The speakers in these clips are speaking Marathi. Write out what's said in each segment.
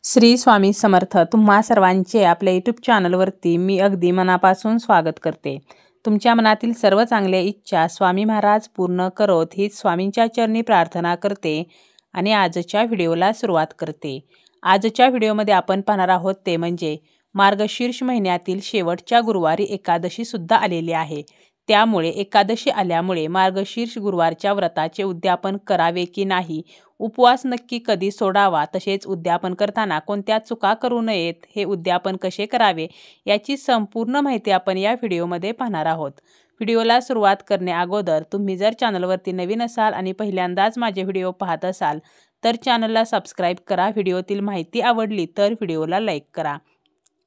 श्री स्वामी समर्थ. तुम्हा सर्वांचे आपल्या यूट्यूब चॅनलवरती मी अगदी मनापासून स्वागत करते. तुमच्या मनातील सर्व चांगल्या इच्छा स्वामी महाराज पूर्ण करोत हीच स्वामींच्या चरणी प्रार्थना करते आणि आजच्या व्हिडिओला सुरुवात करते. आजच्या व्हिडिओमध्ये आपण पाहणार आहोत ते म्हणजे मार्गशीर्ष महिन्यातील शेवटच्या गुरुवारी एकादशी सुद्धा आलेली आहे. त्यामुळे एकादशी आल्यामुळे मार्गशीर्ष गुरुवारच्या व्रताचे उद्यापन करावे की नाही, उपवास नक्की कधी सोडावा, तसेच उद्यापन करताना कोणत्या चुका करू नयेत, हे उद्यापन कसे करावे याची संपूर्ण माहिती आपण या व्हिडिओमध्ये पाहणार आहोत. व्हिडिओला सुरुवात करण्या अगोदर तुम्ही जर चॅनलवरती नवीन असाल आणि पहिल्यांदाच माझे व्हिडिओ पाहत असाल तर चॅनलला सबस्क्राईब करा. व्हिडिओतील माहिती आवडली तर व्हिडिओला लाईक करा.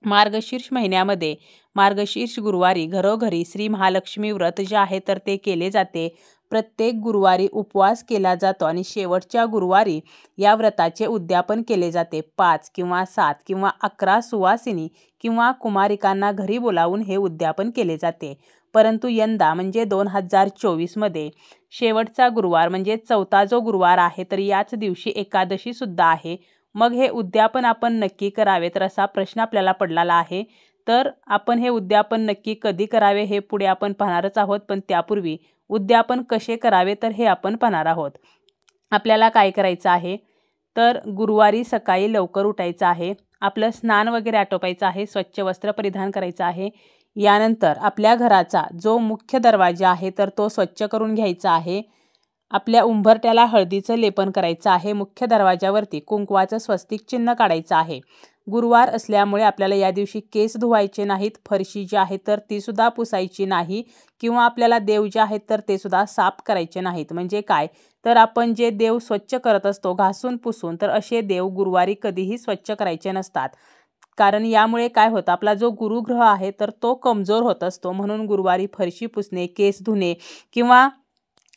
मार्गशीर्ष महिन्यामध्ये मार्गशीर्ष गुरुवारी घरोघरी श्री महालक्ष्मी व्रत जे आहे तर ते केले जाते. प्रत्येक गुरुवारी उपवास केला जातो आणि शेवटच्या गुरुवारी या व्रताचे उद्यापन केले जाते. 5 किंवा 7 किंवा 11 सुवासिनी किंवा कुमारिकांना घरी बोलावून हे उद्यापन केले जाते. परंतु यंदा म्हणजे 2024 मध्ये शेवटचा गुरुवार म्हणजे 4था जो गुरुवार आहे तर याच दिवशी एकादशी सुद्धा आहे. मग हे उद्यापन आपण नक्की करावे तर असा प्रश्न आपल्याला पडलेला आहे. तर आपण हे उद्यापन नक्की कधी करावे हे पुढे आपण पाहणारच आहोत, पण त्यापूर्वी उद्यापन कसे करावे तर हे आपण पाहणार आहोत. आपल्याला काय करायचं आहे तर गुरुवारी सकाळी लवकर उठायचं आहे. आपलं स्नान वगैरे आटोपायचं आहे. स्वच्छ वस्त्र परिधान करायचं आहे. यानंतर आपल्या घराचा जो मुख्य दरवाजा आहे तर तो स्वच्छ करून घ्यायचा आहे. आपल्या उंबरट्याला हळदीचं लेपन करायचं आहे. मुख्य दरवाजावरती कुंकवाचं स्वस्तिक चिन्ह काढायचं आहे. गुरुवार असल्यामुळे आपल्याला या दिवशी केस धुवायचे नाहीत. फरशी जी आहे तर ती सुद्धा पुसायची नाही किंवा आपल्याला देव जे आहेत तर ते सुद्धा साफ करायचे नाहीत. म्हणजे काय तर आपण जे देव स्वच्छ करत असतो घासून पुसून, तर असे देव गुरुवारी कधीही स्वच्छ करायचे नसतात. कारण यामुळे काय होतं, आपला जो गुरुग्रह आहे तर तो कमजोर होत असतो. म्हणून गुरुवारी फरशी पुसणे, केस धुणे किंवा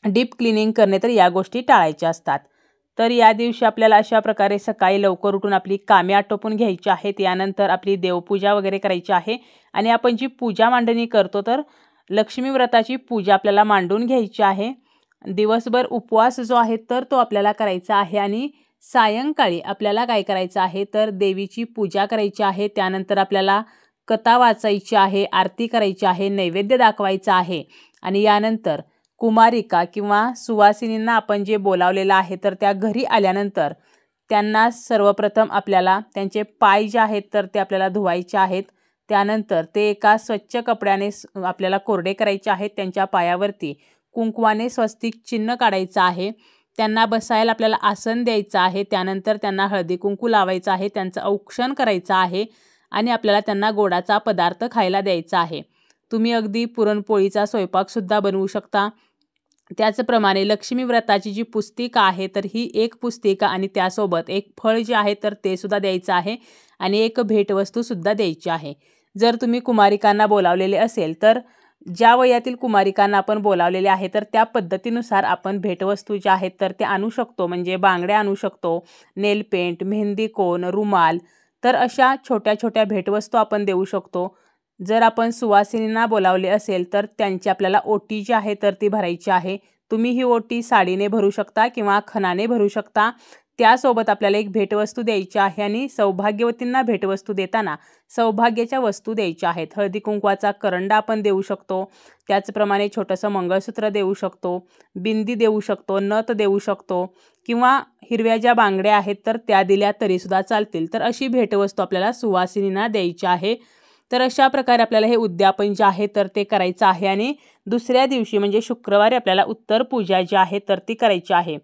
डीप क्लिनिंग करणे तर या गोष्टी टाळायच्या असतात. तर या दिवशी आपल्याला अशा प्रकारे सकाळी लवकर उठून आपली कामे आटोपून घ्यायची आहेत. यानंतर आपली देवपूजा वगैरे करायची आहे आणि आपण जी पूजा मांडणी करतो तर लक्ष्मी व्रताची पूजा आपल्याला मांडून घ्यायची आहे. दिवसभर उपवास जो आहे तर तो आपल्याला करायचा आहे आणि सायंकाळी आपल्याला काय करायचं आहे तर देवीची पूजा करायची आहे. त्यानंतर आपल्याला कथा वाचायची आहे, आरती करायची आहे, नैवेद्य दाखवायचा आहे आणि यानंतर कुमारिका किंवा सुवासिनींना आपण जे बोलावलेलं आहे तर त्या घरी आल्यानंतर त्यांना सर्वप्रथम आपल्याला त्यांचे पाय जे आहेत तर ते आपल्याला धुवायचे आहेत. त्यानंतर ते एका स्वच्छ कपड्याने आपल्याला कोरडे करायचे आहेत. त्यांच्या पायावरती कुंकवाने स्वस्तिक चिन्ह काढायचं आहे. त्यांना बसायला आपल्याला आसन द्यायचं आहे. त्यानंतर त्यांना हळदी कुंकू लावायचं आहे. त्यांचं औक्षण करायचं आहे आणि आपल्याला त्यांना गोडाचा पदार्थ खायला द्यायचा आहे. तुम्ही अगदी पुरणपोळीचा स्वयंपाकसुद्धा बनवू शकता. त्याचप्रमाणे लक्ष्मी व्रताची जी पुस्तिका आहे तर ही एक पुस्तिका आणि त्यासोबत एक फळ जे आहे तर ते सुद्धा द्यायचं आहे आणि एक भेटवस्तूसुद्धा द्यायची आहे. जर तुम्ही कुमारिकांना बोलावलेले असेल तर ज्या वयातील कुमारिकांना आपण बोलावलेले आहे तर त्या पद्धतीनुसार आपण भेटवस्तू ज्या आहेत तर ते आणू शकतो. म्हणजे बांगड्या आणू शकतो, नेल पेंट, मेहंदी कोन, रुमाल, तर अशा छोट्या छोट्या भेटवस्तू आपण देऊ शकतो. जर आपण सुवासिनींना बोलावले असेल तर त्यांची आपल्याला ओटी जी आहे तर ती भरायची आहे. तुम्ही ही ओटी साडीने भरू शकता किंवा खणाने भरू शकता. त्यासोबत आपल्याला एक भेटवस्तू द्यायची आहे आणि सौभाग्यवतींना भेटवस्तू देताना सौभाग्याच्या वस्तू द्यायच्या आहेत. हळदी कुंकवाचा करंडा आपण देऊ शकतो. त्याचप्रमाणे छोटंसं मंगळसूत्र देऊ शकतो, बिंदी देऊ शकतो, नथ देऊ शकतो किंवा हिरव्या ज्या बांगड्या आहेत तर त्या दिल्या तरीसुद्धा चालतील. तर अशी भेटवस्तू आपल्याला सुवासिनींना द्यायची आहे. तर अशा प्रकारे आपल्याला हे उद्यापन जे आहे तर ते करायचं आहे आणि दुसऱ्या दिवशी म्हणजे शुक्रवारी आपल्याला उत्तर पूजा जी आहे तर ती करायची आहे.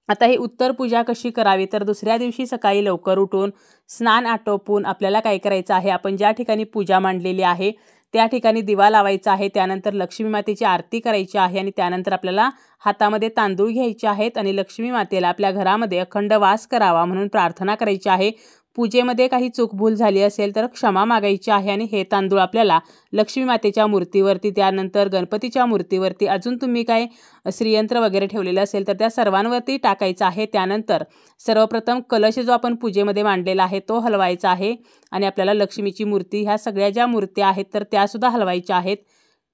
आता ही उत्तर पूजा कशी करावी तर दुसऱ्या दिवशी सकाळी लवकर उठून स्नान आटोपून आपल्याला काय करायचं आहे, आपण ज्या ठिकाणी पूजा मांडलेली आहे त्या ठिकाणी दिवा लावायचा आहे. त्यानंतर लक्ष्मी मातेची आरती करायची आहे आणि त्यानंतर आपल्याला हातामध्ये तांदूळ घ्यायचे आहेत आणि लक्ष्मी मातेला आपल्या घरामध्ये अखंड वास करावा म्हणून प्रार्थना करायची आहे. पूजेमध्ये काही चूकभूल झाली असेल तर क्षमा मागायची आहे आणि हे तांदूळ आपल्याला लक्ष्मी मातेच्या मूर्तीवरती, त्यानंतर गणपतीच्या मूर्तीवरती, अजून तुम्ही काय श्रीयंत्र वगैरे ठेवलेलं असेल तर त्या सर्वांवरती टाकायचं आहे. त्यानंतर सर्वप्रथम कलश जो आपण पूजेमध्ये मांडलेला आहे तो हलवायचा आहे आणि आपल्याला लक्ष्मीची मूर्ती, ह्या सगळ्या ज्या मूर्त्या आहेत तर त्यासुद्धा हलवायच्या आहेत.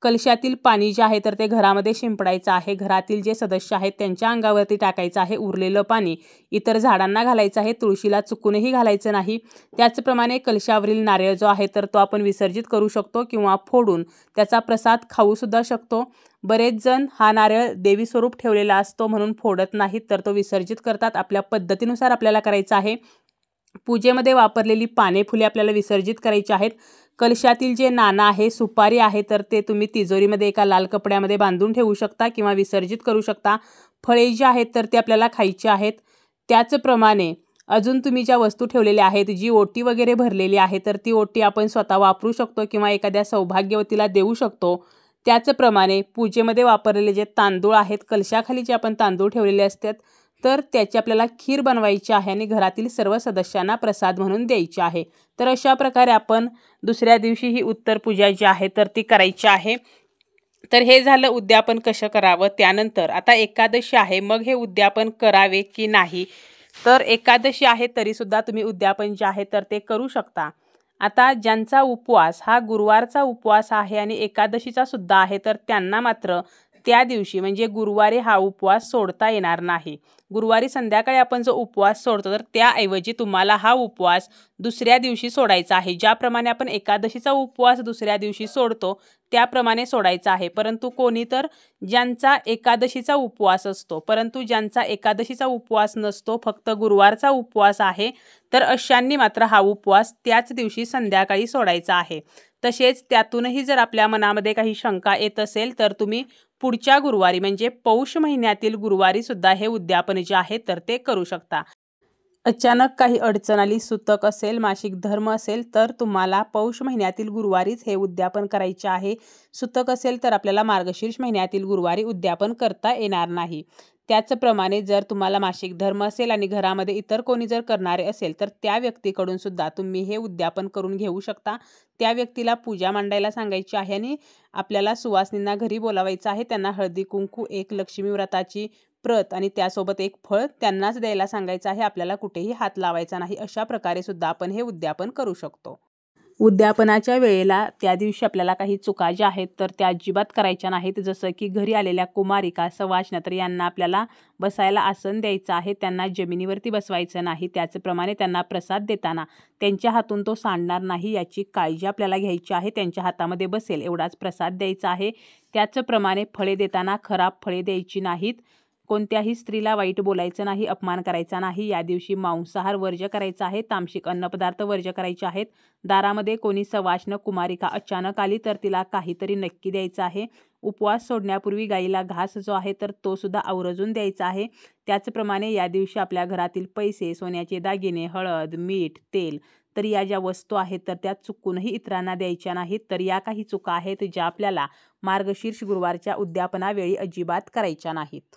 कलशातील पाणी जे आहे तर ते घरामध्ये शिंपडायचं आहे. घरातील जे सदस्य आहेत त्यांच्या अंगावरती टाकायचं आहे. उरलेलं पाणी इतर झाडांना घालायचं आहे. तुळशीला चुकूनही घालायचं नाही. त्याचप्रमाणे कलशावरील नारळ जो आहे तर तो आपण विसर्जित करू शकतो किंवा फोडून त्याचा प्रसाद खाऊसुद्धा शकतो. बरेच जण हा नारळ देवी स्वरूप ठेवलेला असतो म्हणून फोडत नाहीत, तर तो विसर्जित करतात. आपल्या पद्धतीनुसार आपल्याला करायचं आहे. पूजेमध्ये वापरलेली पाने फुले आपल्याला विसर्जित करायची आहेत. कलशातील जे नाणं आहे, सुपारी आहे, तर ते तुम्ही तिजोरीमध्ये एका लाल कपड्यामध्ये बांधून ठेवू शकता किंवा विसर्जित करू शकता. फळे जी आहेत तर ते आपल्याला खायची आहेत. त्याचप्रमाणे अजून तुम्ही ज्या वस्तू ठेवलेल्या आहेत, जी ओटी वगैरे भरलेली आहे, तर ती ओटी आपण स्वतः वापरू शकतो किंवा एखाद्या सौभाग्यवतीला देऊ शकतो. त्याचप्रमाणे पूजेमध्ये वापरलेले जे तांदूळ आहेत, कलशाखाली जे आपण तांदूळ ठेवलेले असतात, तर त्याची आपल्याला खीर बनवायची आहे आणि घरातील सर्व सदस्यांना प्रसाद म्हणून द्यायची आहे. तर अशा प्रकारे आपण दुसऱ्या दिवशी ही उत्तर पूजा जी आहे तर ती करायची आहे. तर हे झालं उद्यापन कसं करावं. त्यानंतर आता एकादशी आहे, मग हे उद्यापन करावे की नाही. तर एकादशी आहे तरीसुद्धा तुम्ही उद्यापन जे आहे तर ते करू शकता. आता ज्यांचा उपवास हा गुरुवारचा उपवास आहे आणि एकादशीचा सुद्धा आहे, तर त्यांना मात्र त्या दिवशी म्हणजे गुरुवारी हा उपवास सोडता येणार नाही. गुरुवारी संध्याकाळी आपण जो उपवास सोडतो तर त्याऐवजी तुम्हाला हा उपवास दुसऱ्या दिवशी सोडायचा आहे. ज्याप्रमाणे आपण एकादशीचा उपवास दुसऱ्या दिवशी सोडतो त्याप्रमाणे सोडायचा आहे. परंतु कोणी तर ज्यांचा एकादशीचा उपवास असतो, परंतु ज्यांचा एकादशीचा उपवास नसतो, फक्त गुरुवारचा उपवास आहे, तर अशांनी मात्र हा उपवास त्याच दिवशी संध्याकाळी सोडायचा आहे. तसेच त्यातूनही जर आपल्या मनामध्ये काही शंका येत असेल तर तुम्ही पुढच्या गुरुवारी म्हणजे पौष महिन्यातील गुरुवारी सुद्धा हे उद्यापन जे आहे तर ते करू शकता. अचानक काही अडचण आली, सुतक असेल, मासिक धर्म असेल, तर तुम्हाला पौष महिन्यातील गुरुवारीच हे उद्यापन करायचे आहे. सुतक असेल तर आपल्याला मार्गशीर्ष महिन्यातील गुरुवारी उद्यापन करता येणार नाही. त्याचप्रमाणे जर तुम्हाला मासिक धर्म असेल आणि घरामध्ये इतर कोणी जर करणारे असेल तर त्या व्यक्तीकडून सुद्धा तुम्ही हे उद्यापन करून घेऊ शकता. त्या व्यक्तीला पूजा मांडायला सांगायची आहे आणि आपल्याला सुवासिनींना घरी बोलावायचं आहे. त्यांना हळदी कुंकू, एक लक्ष्मी व्रताची प्रत आणि त्यासोबत एक फळ त्यांनाच द्यायला सांगायचं आहे. आपल्याला कुठेही हात लावायचा नाही. अशा प्रकारे सुद्धा आपण हे उद्यापन करू शकतो. उद्यापनाच्या वेळेला त्या दिवशी आपल्याला काही चुका ज्या आहेत तर त्या अजिबात करायच्या नाहीत. जसं की घरी आलेल्या कुमारिका, सवाष्ण्या, तर यांना आपल्याला बसायला आसन द्यायचं आहे. त्यांना जमिनीवरती बसवायचं नाही. त्याचप्रमाणे त्यांना प्रसाद देताना त्यांच्या हातून तो सांडणार नाही याची काळजी आपल्याला घ्यायची आहे. त्यांच्या हातामध्ये बसेल एवढाच प्रसाद द्यायचा आहे. त्याचप्रमाणे फळे देताना खराब फळे द्यायची नाहीत. कोणत्याही स्त्रीला वाईट बोलायचं नाही, अपमान करायचा नाही. या दिवशी मांसाहार वर्ज्य करायचा आहे. तामसिक अन्नपदार्थ वर्ज्य करायचे आहेत. दारामध्ये कोणी सवाष्ण कुमारिका अचानक आली तर तिला काहीतरी नक्की द्यायचं आहे. उपवास सोडण्यापूर्वी गाईला घास जो आहे तर तो सुद्धा आवर्जून द्यायचा आहे. त्याचप्रमाणे या दिवशी आपल्या घरातील पैसे, सोन्याचे दागिने, हळद, मीठ, तेल, तर या ज्या वस्तू आहेत तर त्या चुकूनही इतरांना द्यायच्या नाहीत. तर या काही चुका आहेत ज्या आपल्याला मार्गशीर्ष गुरुवारच्या उद्यापनावेळी अजिबात करायच्या नाहीत.